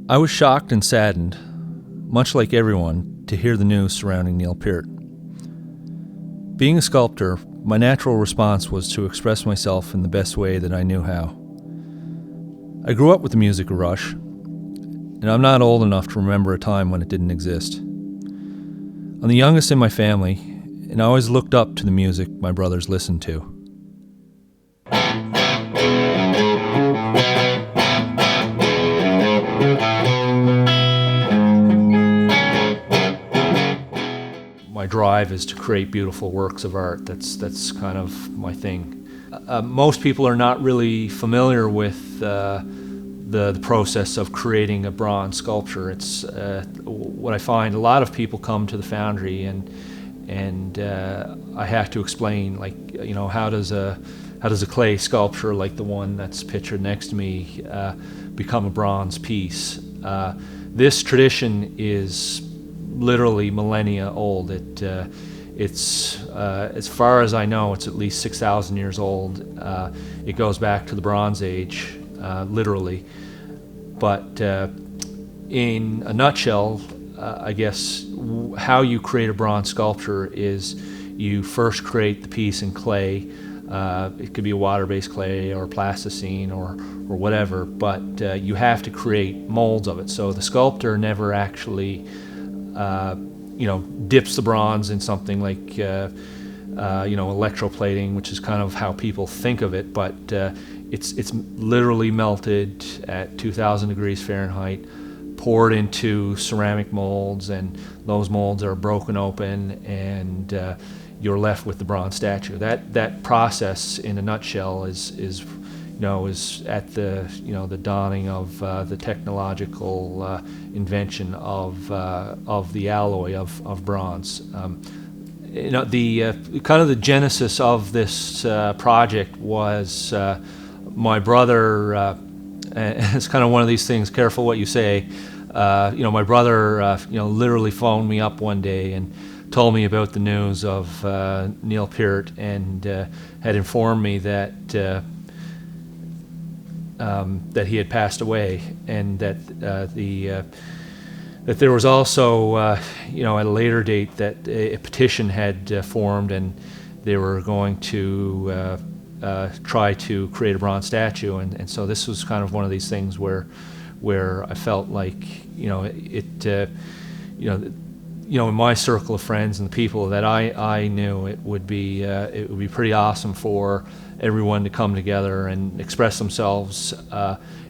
I was shocked and saddened, much like everyone, to hear the news surrounding Neil Peart. Being a sculptor, my natural response was to express myself in the best way that I knew how. I grew up with the music of Rush, and I'm not old enough to remember a time when it didn't exist. I'm the youngest in my family, and I always looked up to the music my brothers listened to. My drive is to create beautiful works of art. That's kind of my thing. Most people are not really familiar with the process of creating a bronze sculpture. It's what I find. A lot of people come to the Foundry, and I have to explain, how does a clay sculpture like the one that's pictured next to me become a bronze piece? This tradition is literally millennia old. It's as far as I know, it's at least 6,000 years old. It goes back to the Bronze Age, literally. But in a nutshell, I guess how you create a bronze sculpture is you first create the piece in clay. It could be a water-based clay or plasticine or whatever, but you have to create molds of it. So the sculptor never actually dips the bronze in something like electroplating, which is kind of how people think of it, but it's literally melted at 2,000 degrees Fahrenheit, poured into ceramic molds, and those molds are broken open, and you're left with the bronze statue. That process, in a nutshell, is at the dawning of the technological invention of the alloy of bronze. The kind of the genesis of this project was my brother. It's kind of one of these things. Careful what you say. My brother, literally phoned me up one day and told me about the news of Neil Peart, and had informed me that he had passed away, and that that there was also, at a later date, that a petition had formed, and they were going to try to create a bronze statue, and so this was kind of one of these things where I felt like, in my circle of friends and the people that I knew, it would be pretty awesome for everyone to come together and express themselves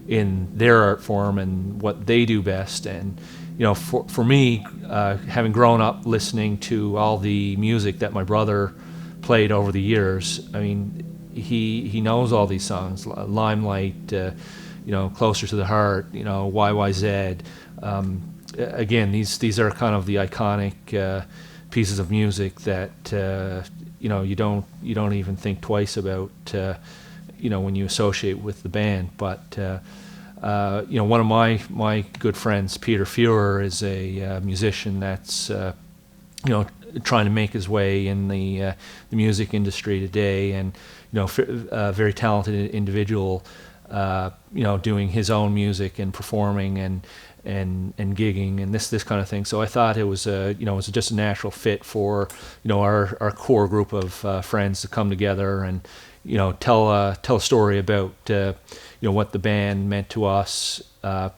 in their art form and what they do best. And for me, having grown up listening to all the music that my brother played over the years, I mean, he knows all these songs: Limelight, Closer to the Heart, YYZ. Again, these are kind of the iconic pieces of music that you don't even think twice about when you associate with the band. But one of my good friends, Peter Fuhrer, is a musician that's trying to make his way in the music industry today, and a very talented individual, doing his own music and performing and gigging and this kind of thing. So I thought it was it was just a natural fit for our core group of friends to come together and tell a story about what the band meant to us,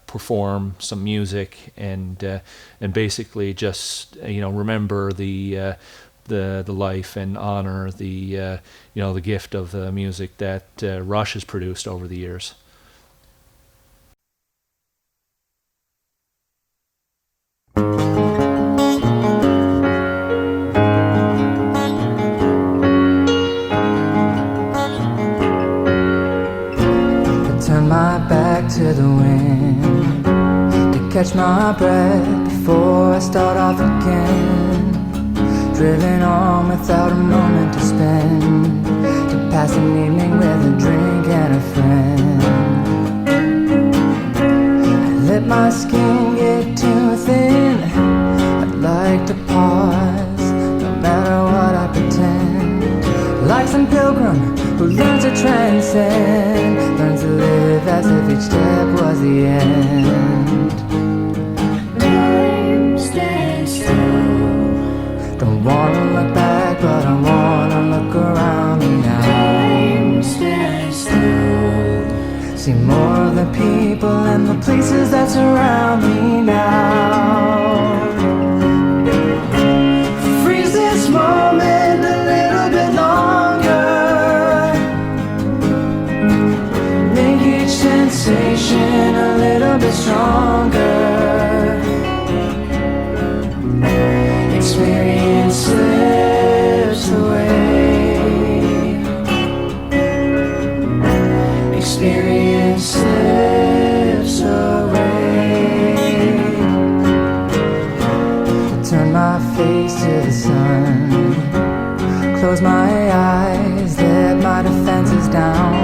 perform some music, and basically just remember the life and honor the gift of the music that Rush has produced over the years. My back to the wind to catch my breath before I start off again, driven on without a moment to spend, to pass an evening with a drink and a friend. I let my skin get too thin, I'd like to pause, no matter what I pretend, like some pilgrim who learns to transcend, learns to live as if each step was the end. Don't wanna look back, but I wanna look around me now. Time stands still. See more of the people and the places that surround me now. Freeze this moment a little bit longer. Make each sensation a little bit stronger. Experience slips away. Experience slips away. Turn my face to the sun. Close my eyes, let my defenses down.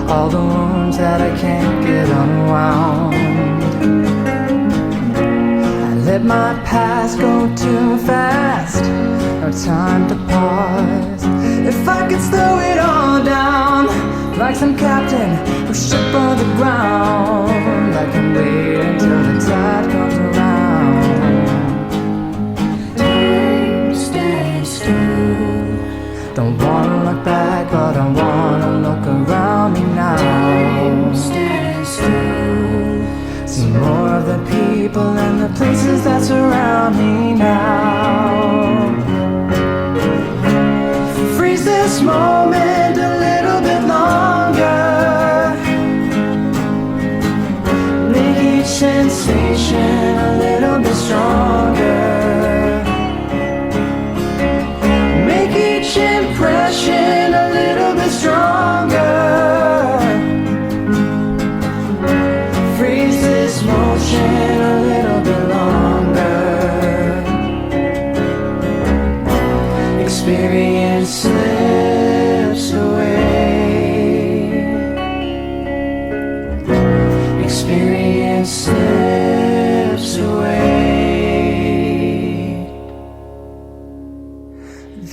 All the wounds that I can't get unwound. Let my past go too fast. No time to pause. If I could slow it all down, like some captain who ship on the ground, I can wait until the tide comes around. Time stands still. Don't wanna look back, but I wanna look around me now. Time stands still. See more of the people and the places that surround me now. Freeze this moment a little bit longer. Make each sensation a little bit stronger. Make each impression a little bit stronger. Freeze this motion a little bit longer. Experience slips away. Experience slips away.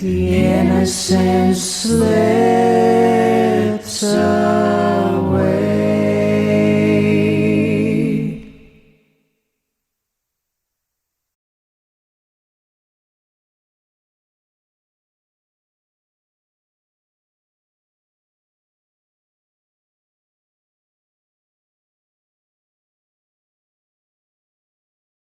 The innocence slips